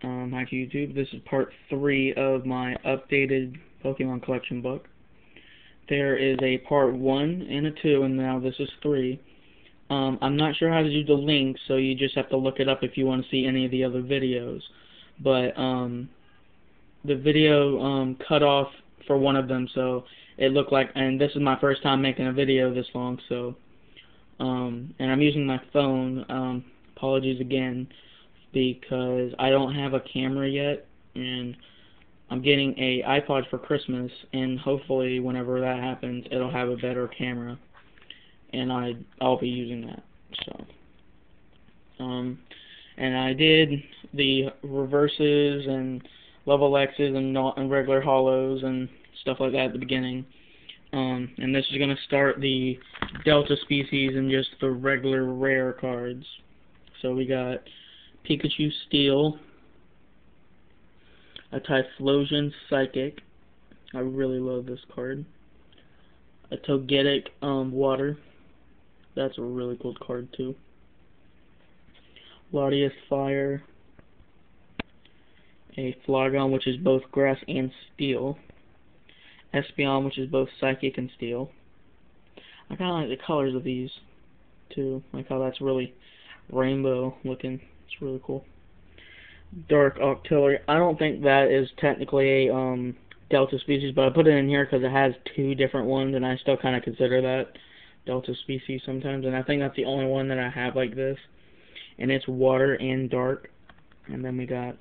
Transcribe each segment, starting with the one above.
Hi to YouTube. This is part 3 of my updated Pokemon collection book. There is a part 1 and a 2, and now this is 3. I'm not sure how to do the links, so you just have to look it up if you want to see any of the other videos. But the video cut off for one of them, so it looked like, and this is my first time making a video this long, so and I'm using my phone. Apologies again, because I don't have a camera yet, and I'm getting a iPod for Christmas, and hopefully whenever that happens, it'll have a better camera, and I'll be using that. So, and I did the reverses and level X's and regular hollows and stuff like that at the beginning. And this is going to start the Delta species and just the regular rare cards. So we got Pikachu Steel, a Typhlosion Psychic. I really love this card. A Togetic Water. That's a really cool card too. Latias Fire. A Flagon, which is both Grass and Steel. Espeon, which is both Psychic and Steel. I kind of like the colors of these too. Like how that's really rainbow looking. It's really cool. Dark Octillery. I don't think that is technically a Delta species, but I put it in here because it has 2 different ones, and I still kind of consider that Delta species sometimes. And I think that's the only one that I have like this. And it's water and dark. And then we got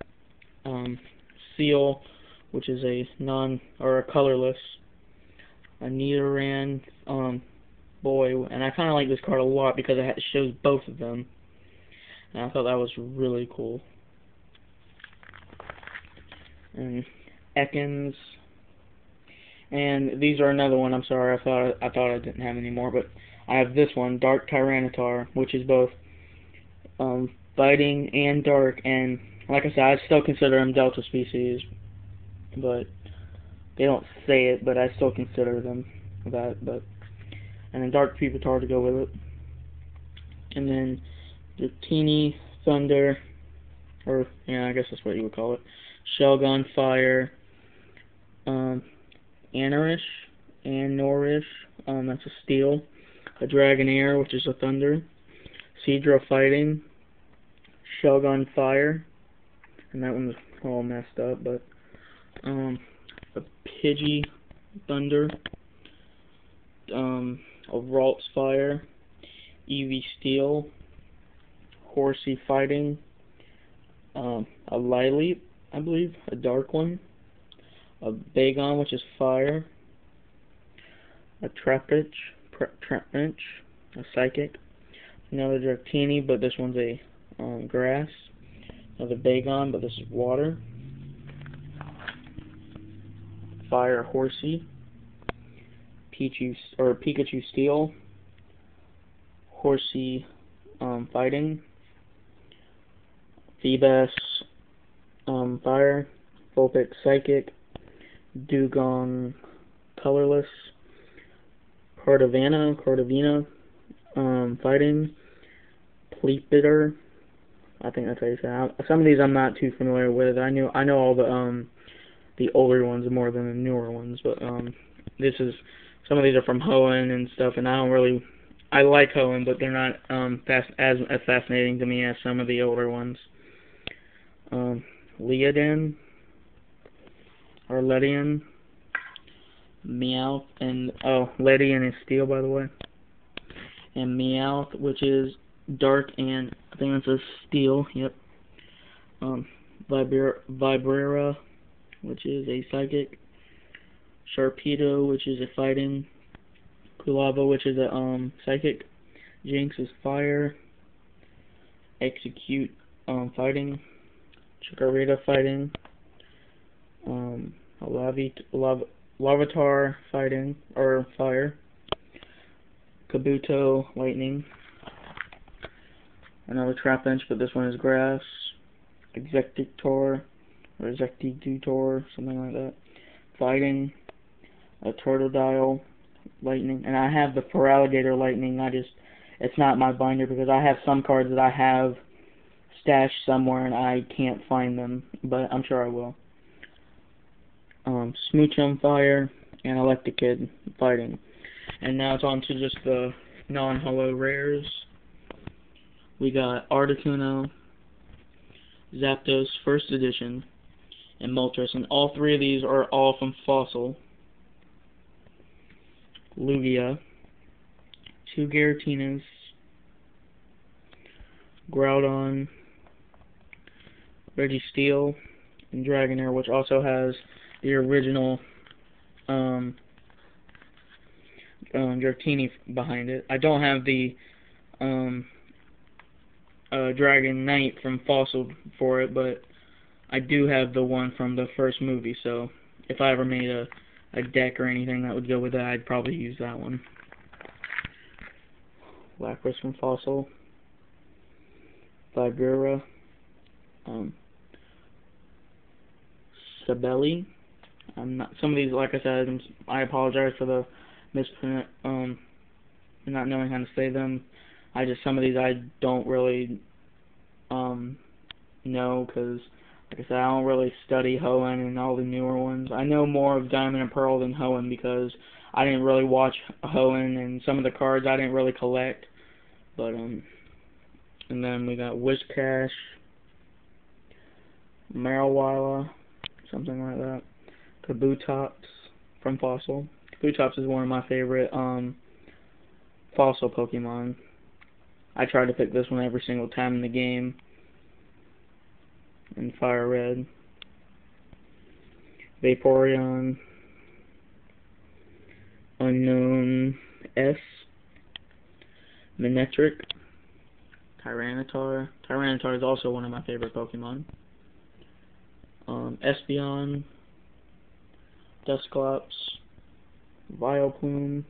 Seal, which is a colorless. A Nidoran boy, and I kind of like this card a lot because it shows both of them. And I thought that was really cool. And Ekans, and these are another one. I'm sorry, I thought I didn't have any more, but I have this one, Dark Tyranitar, which is both fighting and dark. And like I said, I still consider them Delta species, but they don't say it, but I still consider them that. But and then Dark Pupitar to go with it, and then Dratini Thunder, or yeah, I guess that's what you would call it. Shelgon Fire, Anorish, that's a Steel, a Dragonair, which is a Thunder, Seadra Fighting, Shelgon Fire, and that one's all messed up, but a Pidgey Thunder, a Ralts Fire, Eevee Steel, Horsey Fighting, a Lileep, I believe, a dark one, a Bagon, which is fire, a Trapinch, a Psychic, another Dratini, but this one's a grass, another Bagon, but this is water, Fire Horsey, Pikachu Steel, Horsey Fighting, Feebas Fire, Vulpix Psychic, Dugong Colorless, Cardavina Fighting, Pleapitter, I think that's how you say it. Some of these I'm not too familiar with. I know all the older ones more than the newer ones, but some of these are from Hoenn and stuff, and I like Hoenn, but they're not as fascinating to me as some of the older ones. Leodin, or Ledian, Meowth, and Ledian is Steel, by the way, and Meowth, which is dark, and I think that's a Steel. Yep. Vibrera, which is a Psychic, Sharpedo, which is a Fighting, Kulava, which is a Psychic, Jinx is Fire, Execute Fighting, Chikorita Fighting, Larvitar Fighting, or Fire, Kabuto Lightning, another Trapinch, but this one is Grass, Exeggutor, or Exeggutor, something like that, Fighting, a Totodile Lightning, and I have the Feraligatr Lightning. It's not my binder because I have some cards that I have stashed somewhere and I can't find them, but I'm sure I will. Smooch on Fire, and Electrokid fighting. And now it's on to just the non-holo rares. We got Articuno, Zapdos First Edition, and Moltres, and all three of these are all from Fossil. Lugia, 2 Giratinas, Groudon, Registeel, and Dragonair, which also has the original Dratini behind it. I don't have the Dragon Knight from Fossil for it, but I do have the one from the first movie, so if I ever made a deck or anything that would go with that, I'd probably use that one. Lapras from Fossil, Vibura, Sabelli. Some of these, like I said, I apologize for the misprint, not knowing how to say them. Some of these I don't really know, because like I said, I don't really study Hoenn and all the newer ones. I know more of Diamond and Pearl than Hoenn because I didn't really watch Hoenn, and some of the cards I didn't really collect. But and then we got Whiscash, Marowila, something like that. Kabutops from Fossil. Kabutops is one of my favorite Fossil Pokemon. I try to pick this one every single time in the game. And Fire Red. Vaporeon. Unknown S. Manectric. Tyranitar. Tyranitar is also one of my favorite Pokemon. Espeon. Dusclops. Vileplume.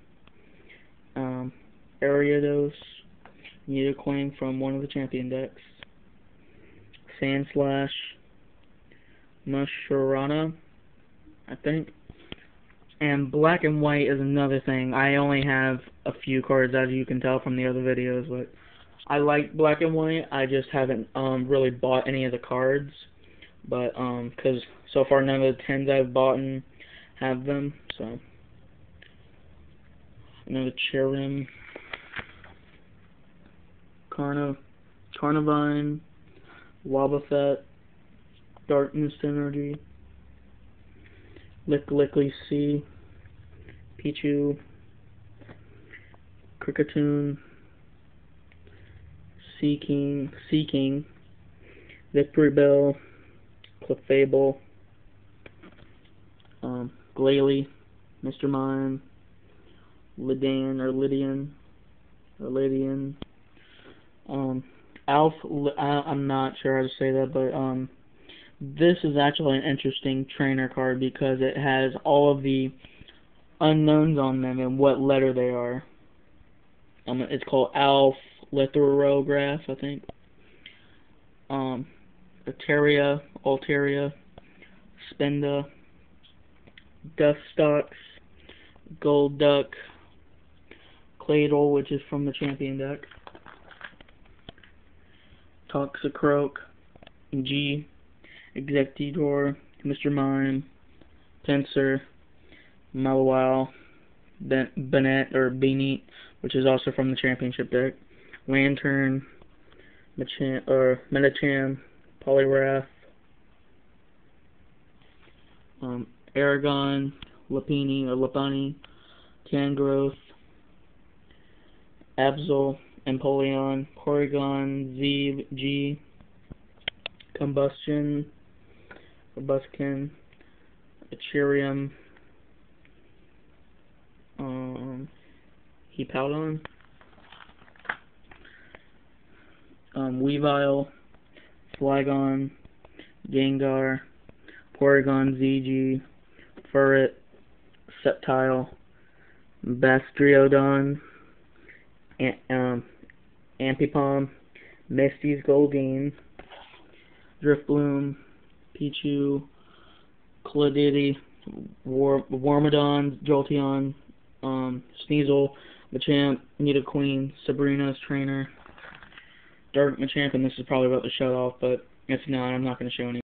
Ariados. Nidoqueen from one of the champion decks. Sandslash. Musharana, I think. And Black and White is another thing. I only have a few cards, as you can tell from the other videos, but I like Black and White. I just haven't really bought any of the cards, but because so far none of the 10s I've bought have them. So another Cherim, Carnivine, Wobbuffet, Darkness Energy, Licklickly C, Pichu, Kricketune, Seaking, Victory Bell, Clefable, Glalie, Mr. Mime, Lydian, Alf, I'm not sure how to say that, but this is actually an interesting trainer card because it has all of the unknowns on them and what letter they are. It's called Alf Lithorograph, I think. Altaria, Spenda, Dustox, Golduck, Claydol, which is from the champion deck, Toxicroak, G, Exeggutor, Mr. Mime, Pinsir, Mawile, Beneat, which is also from the championship deck, Lantern, Medicham, Poliwrath, Aragon, Lapani, Tangrowth, Absol, Empoleon, Porygon, G, Combuskin, Echirium, Hippowdon, Weavile, Flygon, Gengar, Porygon ZG, Furret, Sceptile, Bastriodon, Ampipom, Misty's Goldeen, Drifloon, Pichu, Claudidity, Wormadon, Jolteon, Sneasel, Machamp, Nidoqueen, Sabrina's trainer, Dark Machamp, and this is probably about to shut off, but if not, I'm not going to show any.